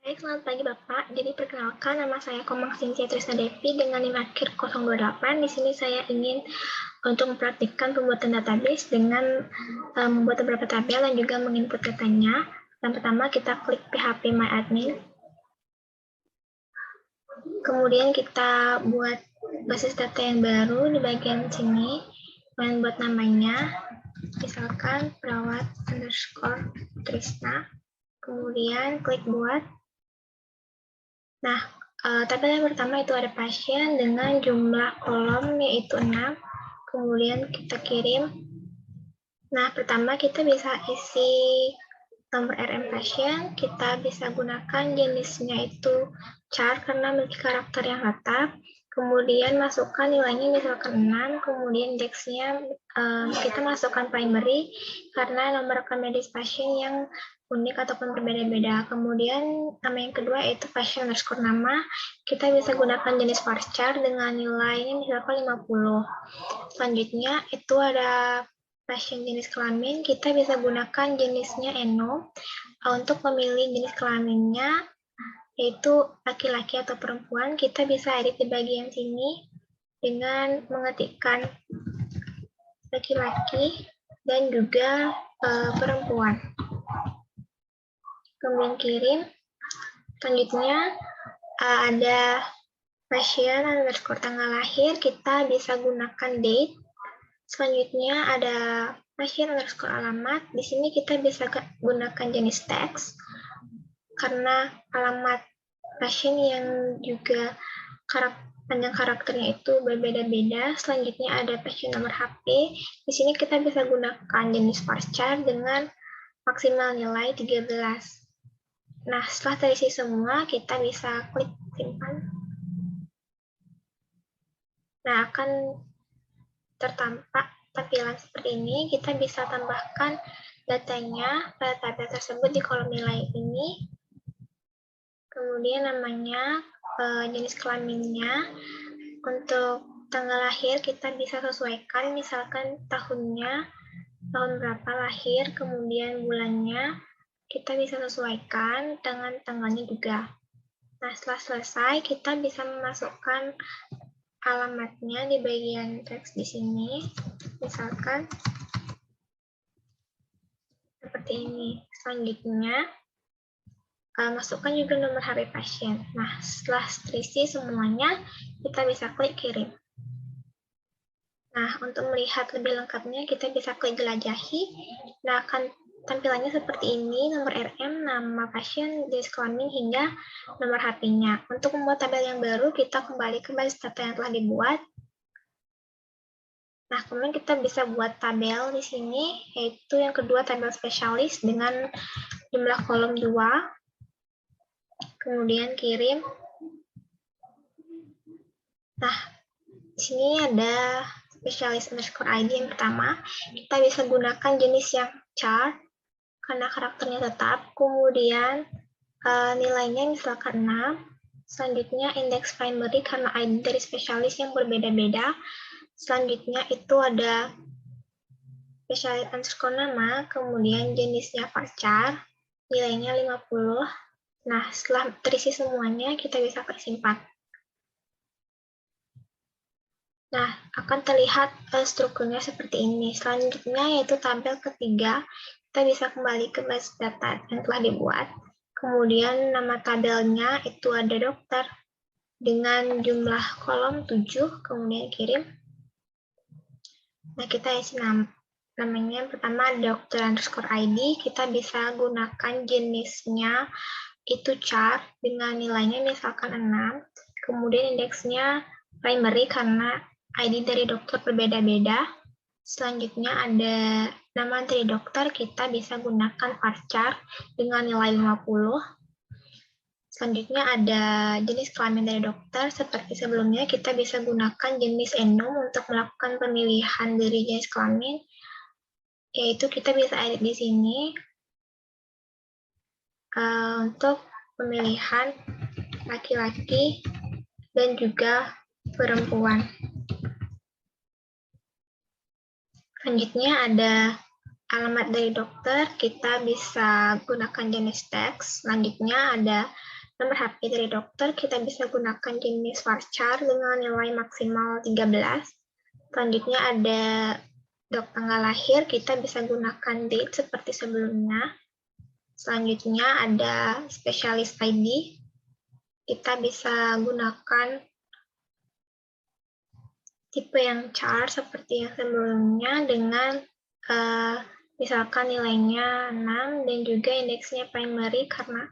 Baik, selamat pagi Bapak. Jadi perkenalkan, nama saya Komang Sintia Trisna Devi dengan NIM akhir 028. Di sini saya ingin untuk mempraktikkan pembuatan database dengan membuat beberapa tabel dan juga menginput datanya. Yang pertama kita klik PHP My Admin. Kemudian kita buat basis data yang baru di bagian sini. Kemudian buat namanya, misalkan perawat_Trisna. Kemudian klik buat. Nah, tabel yang pertama itu ada pasien dengan jumlah kolom yaitu 6. Kemudian kita kirim. Nah, pertama kita bisa isi nomor RM pasien. Kita bisa gunakan jenisnya itu chart karena memiliki karakter yang tetap. Kemudian masukkan nilainya misalkan 6. Kemudian indeksnya kita masukkan primary karena nomor rekam medis pasien yang unik ataupun berbeda-beda. Kemudian nama yang kedua yaitu pasien underscore nama. Kita bisa gunakan jenis varchar dengan nilainya misalkan 50. Selanjutnya itu ada pasien jenis kelamin. Kita bisa gunakan jenisnya eno. Untuk memilih jenis kelaminnya yaitu laki-laki atau perempuan, kita bisa edit di bagian sini dengan mengetikkan laki-laki dan juga perempuan. Kemudian kirim. Selanjutnya ada pasien underscore tanggal lahir, kita bisa gunakan date. Selanjutnya ada pasien underscore alamat, di sini kita bisa gunakan jenis teks karena alamat pasien yang juga panjang karakternya itu berbeda-beda. Selanjutnya ada pasien nomor HP, di sini kita bisa gunakan jenis varchar dengan maksimal nilai 13. Nah, setelah terisi semua, kita bisa klik simpan. Nah, akan tertampak tampilan seperti ini. Kita bisa tambahkan datanya pada tabel tersebut di kolom nilai ini. Kemudian namanya, jenis kelaminnya. Untuk tanggal lahir kita bisa sesuaikan, misalkan tahunnya, tahun berapa lahir, kemudian bulannya, kita bisa sesuaikan dengan tanggalnya juga. Nah, setelah selesai, kita bisa memasukkan alamatnya di bagian teks di sini. Misalkan seperti ini. Selanjutnya, masukkan juga nomor HP pasien. Nah, setelah terisi semuanya, kita bisa klik kirim. Nah, untuk melihat lebih lengkapnya, kita bisa klik jelajahi. Nah, akan tampilannya seperti ini, nomor RM, nama pasien, jenis kelamin, hingga nomor HP-nya. Untuk membuat tabel yang baru, kita kembali ke basis data yang telah dibuat. Nah, kemudian kita bisa buat tabel di sini, yaitu yang kedua tabel spesialis dengan jumlah kolom 2. Kemudian kirim. Nah, di sini ada spesialis underscore ID yang pertama. Kita bisa gunakan jenis yang chart karena karakternya tetap. Kemudian nilainya misalkan 6. Selanjutnya indeks primary karena ID dari spesialis yang berbeda-beda. Selanjutnya itu ada spesialis underscore nama, kemudian jenisnya varchar, nilainya 50. Nah, setelah terisi semuanya, kita bisa klik simpan. Nah, akan terlihat strukturnya seperti ini. Selanjutnya yaitu tabel ketiga, kita bisa kembali ke basis data yang telah dibuat. Kemudian nama tabelnya itu ada dokter dengan jumlah kolom 7, kemudian kirim. Nah, kita isi namanya pertama dokter underscore ID, kita bisa gunakan jenisnya itu chart dengan nilainya misalkan 6, kemudian indeksnya primary karena ID dari dokter berbeda-beda. Selanjutnya ada nama dari dokter, kita bisa gunakan varchar dengan nilai 50. Selanjutnya ada jenis kelamin dari dokter, seperti sebelumnya kita bisa gunakan jenis enom untuk melakukan pemilihan dari jenis kelamin, yaitu kita bisa edit di sini untuk pemilihan laki-laki dan juga perempuan. Selanjutnya ada alamat dari dokter, kita bisa gunakan jenis teks. Selanjutnya ada nomor HP dari dokter, kita bisa gunakan jenis varchar dengan nilai maksimal 13. Selanjutnya ada tanggal lahir, kita bisa gunakan date seperti sebelumnya. Selanjutnya ada spesialis ID, kita bisa gunakan tipe yang char seperti yang sebelumnya dengan misalkan nilainya 6 dan juga indeksnya primary karena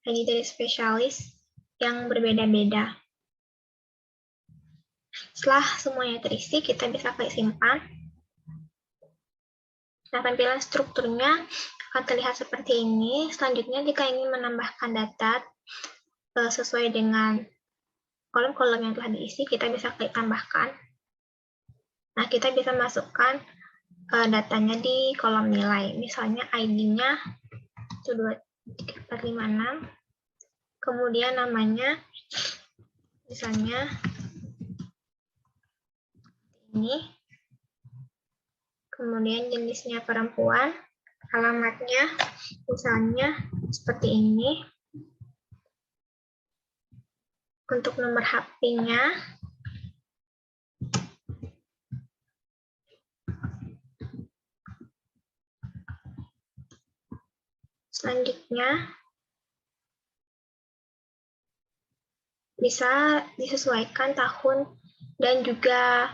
ID dari spesialis yang berbeda-beda. Setelah semuanya terisi, kita bisa klik simpan. Nah, tampilan strukturnya akan terlihat seperti ini. Selanjutnya, jika ingin menambahkan data sesuai dengan kolom-kolom yang telah diisi, kita bisa klik tambahkan. Nah, kita bisa masukkan datanya di kolom nilai. Misalnya ID-nya 12356, kemudian namanya misalnya ini, kemudian jenisnya perempuan, alamatnya misalnya seperti ini. Untuk nomor HP-nya, selanjutnya bisa disesuaikan tahun dan juga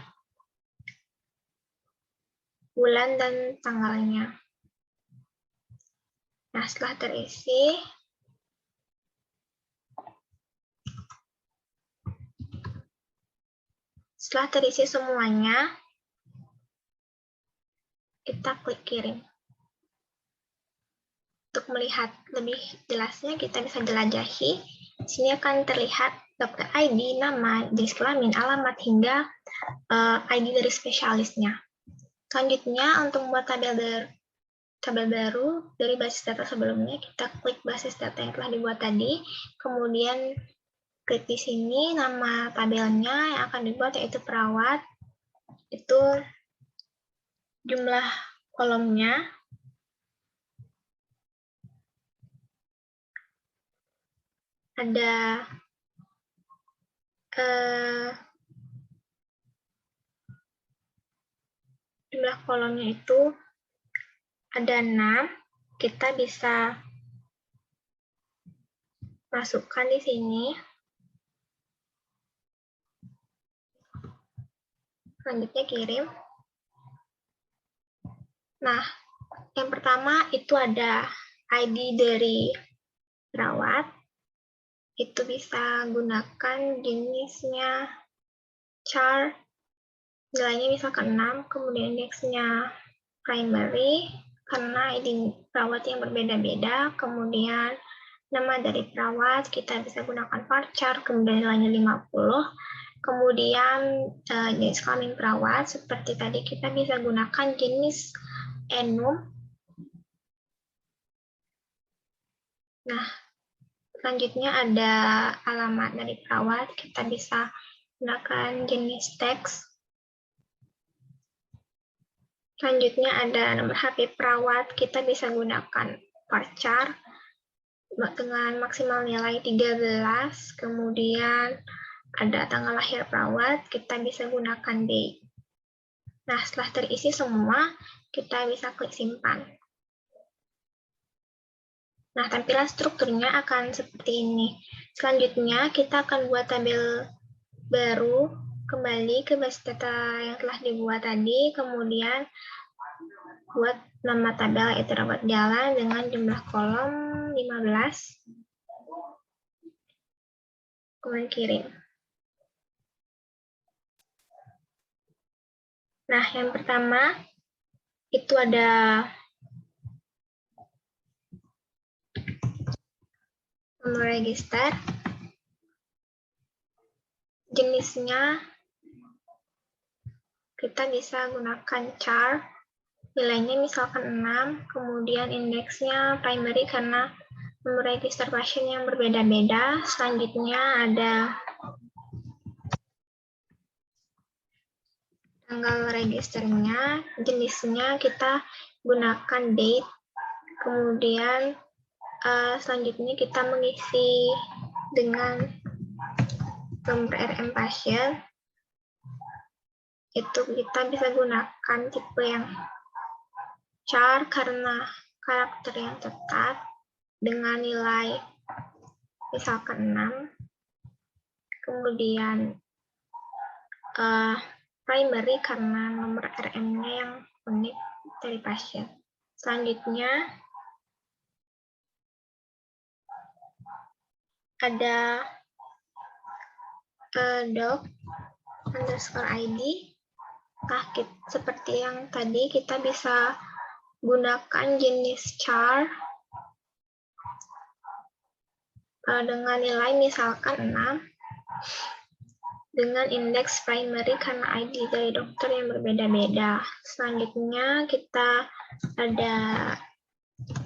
bulan dan tanggalnya. Nah, setelah terisi, semuanya, kita klik kirim. Untuk melihat lebih jelasnya, kita bisa jelajahi. Di sini akan terlihat dokter ID, nama, jenis kelamin, alamat, hingga ID dari spesialisnya. Selanjutnya, untuk membuat tabel baru dari basis data sebelumnya, kita klik basis data yang telah dibuat tadi, kemudian klik di sini nama tabelnya yang akan dibuat, yaitu perawat, itu jumlah kolomnya, ada jumlah kolomnya itu ada 6, kita bisa masukkan di sini. Selanjutnya kirim. Nah, yang pertama itu ada ID dari perawat. Itu bisa gunakan jenisnya char, nilainya misalkan 6, kemudian indeksnya primary, karena ID perawat yang berbeda-beda, kemudian nama dari perawat, kita bisa gunakan varchar, kemudian nilainya 50, kemudian jenis kelamin perawat, seperti tadi kita bisa gunakan jenis enum. Nah, selanjutnya ada alamat dari perawat, kita bisa gunakan jenis teks. Selanjutnya ada nomor HP perawat, kita bisa gunakan varchar dengan maksimal nilai 13, kemudian ada tanggal lahir perawat, kita bisa gunakan date. Nah, setelah terisi semua, kita bisa klik simpan. Nah, tampilan strukturnya akan seperti ini. Selanjutnya, kita akan buat tabel baru, kembali ke basis data yang telah dibuat tadi, kemudian buat nama tabel, yaitu rawat jalan dengan jumlah kolom 15, kemudian kirim. Nah, yang pertama, itu ada nomor register, jenisnya kita bisa gunakan char, nilainya misalkan 6, kemudian indeksnya primary karena nomor register pasien yang berbeda-beda. Selanjutnya ada tanggal registernya, jenisnya kita gunakan date, kemudian selanjutnya kita mengisi dengan nomor RM pasien. Itu kita bisa gunakan tipe yang char karena karakter yang tetap dengan nilai misalkan 6. Kemudian primary karena nomor RM-nya yang unik dari pasien. Selanjutnya ada doc underscore ID. Nah, seperti yang tadi kita bisa gunakan jenis char dengan nilai misalkan 6 dengan indeks primary karena ID dari dokter yang berbeda-beda. Selanjutnya kita ada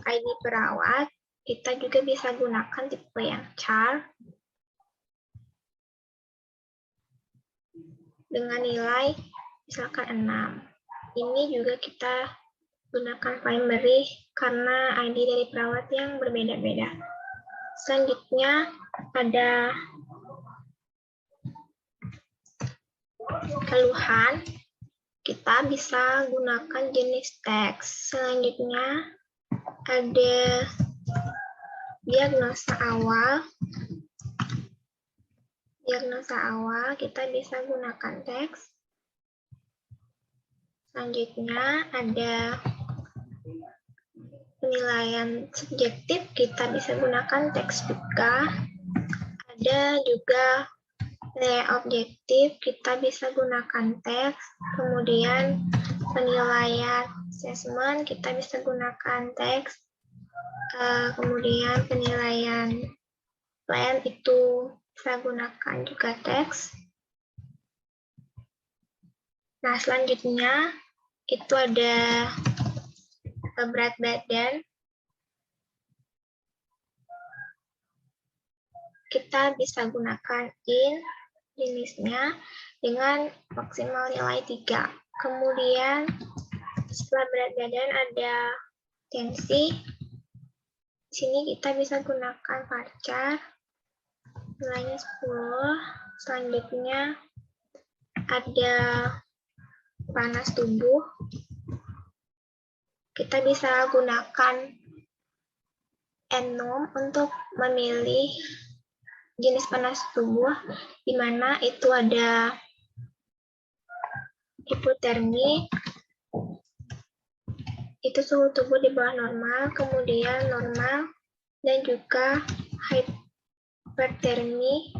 ID perawat. Kita juga bisa gunakan tipe yang char dengan nilai misalkan 6. Ini juga kita gunakan primary karena ID dari perawat yang berbeda-beda. Selanjutnya ada keluhan. Kita bisa gunakan jenis teks. Selanjutnya ada diagnosa awal. Diagnosa awal kita bisa gunakan teks. Selanjutnya ada penilaian subjektif, kita bisa gunakan teks juga. Ada juga penilaian objektif, kita bisa gunakan teks. Kemudian penilaian assessment, kita bisa gunakan teks. Kemudian penilaian plan itu bisa gunakan juga teks. Nah, selanjutnya itu ada berat badan. Kita bisa gunakan jenisnya dengan maksimal nilai 3. Kemudian setelah berat badan ada tensi. Di sini kita bisa gunakan varchar, nilainya 10. Selanjutnya ada panas tubuh. Kita bisa gunakan Enum untuk memilih jenis panas tubuh, di mana itu ada hipotermi, itu suhu tubuh di bawah normal, kemudian normal, dan juga hipertermi,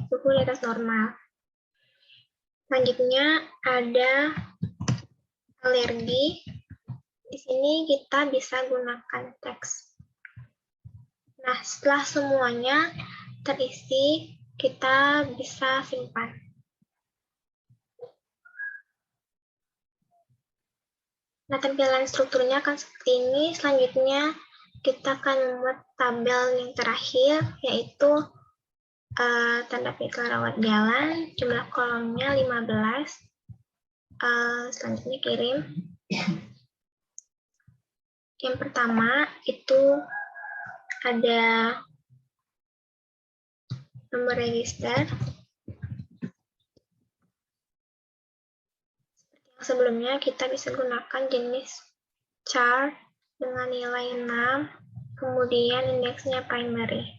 suhu di atas normal. Selanjutnya ada alergi. Di sini kita bisa gunakan teks. Nah, setelah semuanya terisi, kita bisa simpan. Nah, tampilan strukturnya akan seperti ini. Selanjutnya, kita akan membuat tabel yang terakhir, yaitu tanda pikir rawat jalan, jumlah kolomnya 15. Selanjutnya kirim. Yang pertama, itu ada nomor register. Sebelumnya kita bisa gunakan jenis char dengan nilai 6, kemudian indeksnya primary.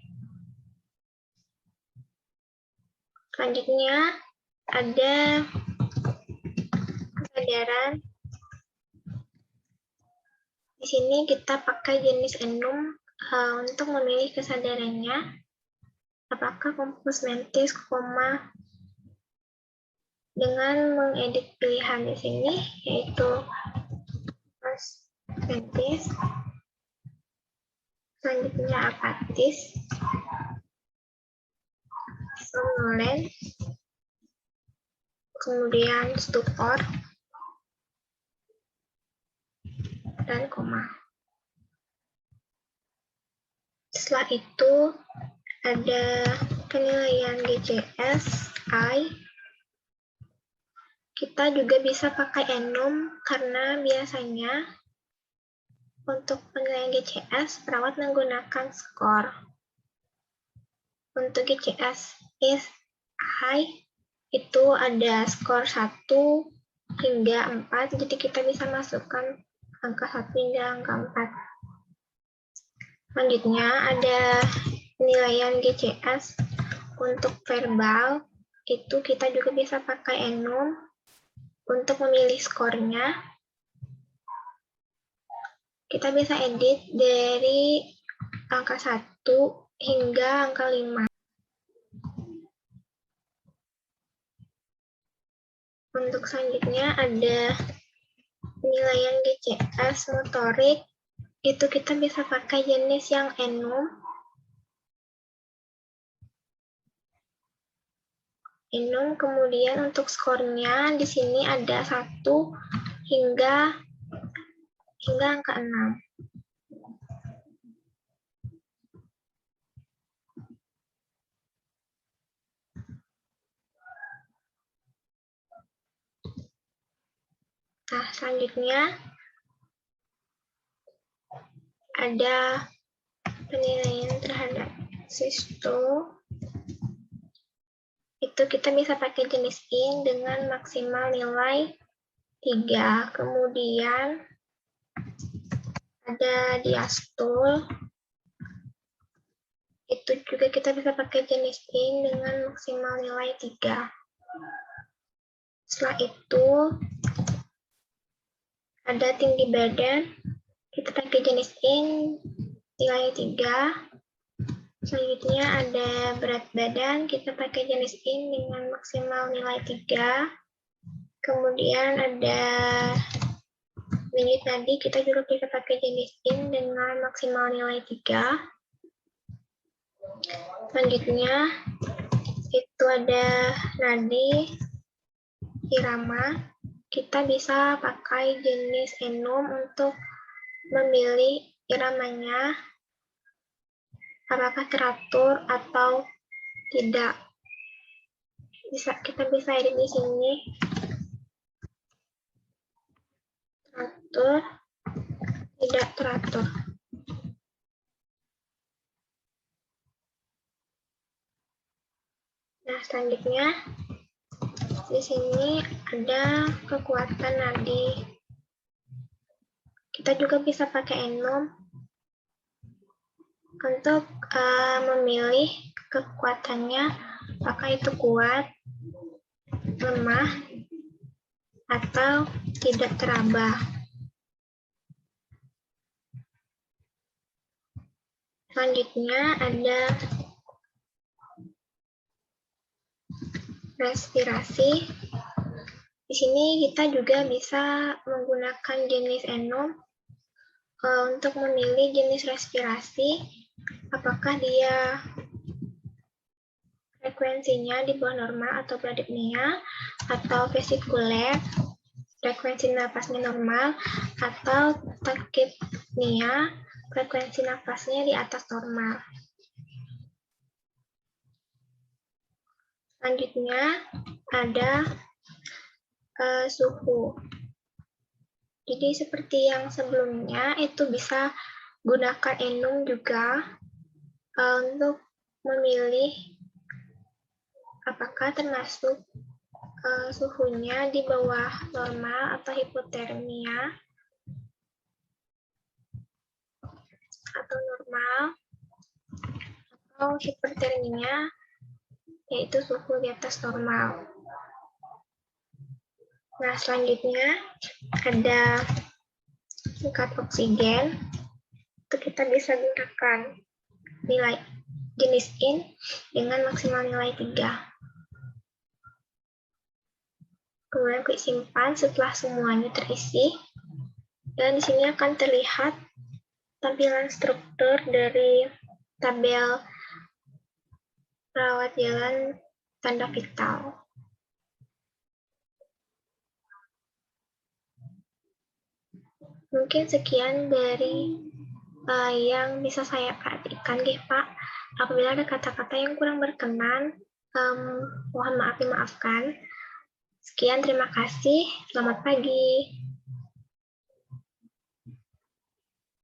Selanjutnya ada kesadaran. Di sini kita pakai jenis Enum untuk memilih kesadarannya. Apakah compos mentis, koma, dengan mengedit pilihan di sini, yaitu compos mentis. Selanjutnya apatis, somnolent, kemudian stupor, dan koma. Setelah itu ada penilaian GCS, I. Kita juga bisa pakai Enum karena biasanya Untuk penilaian GCS, perawat menggunakan skor. Untuk GCS is high, itu ada skor 1 hingga 4, jadi kita bisa masukkan angka 1 hingga angka 4. Selanjutnya ada penilaian GCS untuk verbal, itu kita juga bisa pakai enum untuk memilih skornya. Kita bisa edit dari angka 1 hingga angka 5. Untuk selanjutnya ada penilaian GCS motorik, itu kita bisa pakai jenis yang enum. Kemudian untuk skornya di sini ada 1 hingga angka 6. Nah, selanjutnya ada penilaian terhadap sisto. Itu kita bisa pakai jenis in dengan maksimal nilai 3. Kemudian ada diastole. Itu juga kita bisa pakai jenis in dengan maksimal nilai 3. Setelah itu ada tinggi badan, kita pakai jenis in nilai 3. Selanjutnya ada berat badan, kita pakai jenis in dengan maksimal nilai 3. Kemudian ada minute nadi, kita juga bisa pakai jenis in dengan maksimal nilai 3. Selanjutnya itu ada nadi irama, kita bisa pakai jenis enum untuk memilih iramanya apakah teratur atau tidak. Kita bisa edit di sini. Teratur, tidak teratur. Nah, selanjutnya di sini ada kekuatan nadi. Kita juga bisa pakai enum untuk memilih kekuatannya, apakah itu kuat, lemah, atau tidak teraba. Selanjutnya ada respirasi. Di sini kita juga bisa menggunakan jenis enum untuk memilih jenis respirasi, apakah dia frekuensinya di bawah normal atau bradypnea, atau vesikuler, frekuensi nafasnya normal, atau tachypnea, frekuensi nafasnya di atas normal. Selanjutnya ada suhu. Jadi seperti yang sebelumnya, itu bisa gunakan enum juga untuk memilih apakah termasuk suhunya di bawah normal atau hipotermia atau normal, atau hipertermia, yaitu suhu di atas normal. Nah, selanjutnya ada tingkat oksigen. Itu kita bisa gunakan nilai jenis in dengan maksimal nilai 3. Kemudian klik simpan setelah semuanya terisi. Dan di sini akan terlihat tampilan struktur dari tabel rawat jalan tanda vital. Mungkin sekian dari yang bisa saya perhatikan, Pak. Apabila ada kata-kata yang kurang berkenan, mohon maaf dimaafkan. Sekian, terima kasih. Selamat pagi.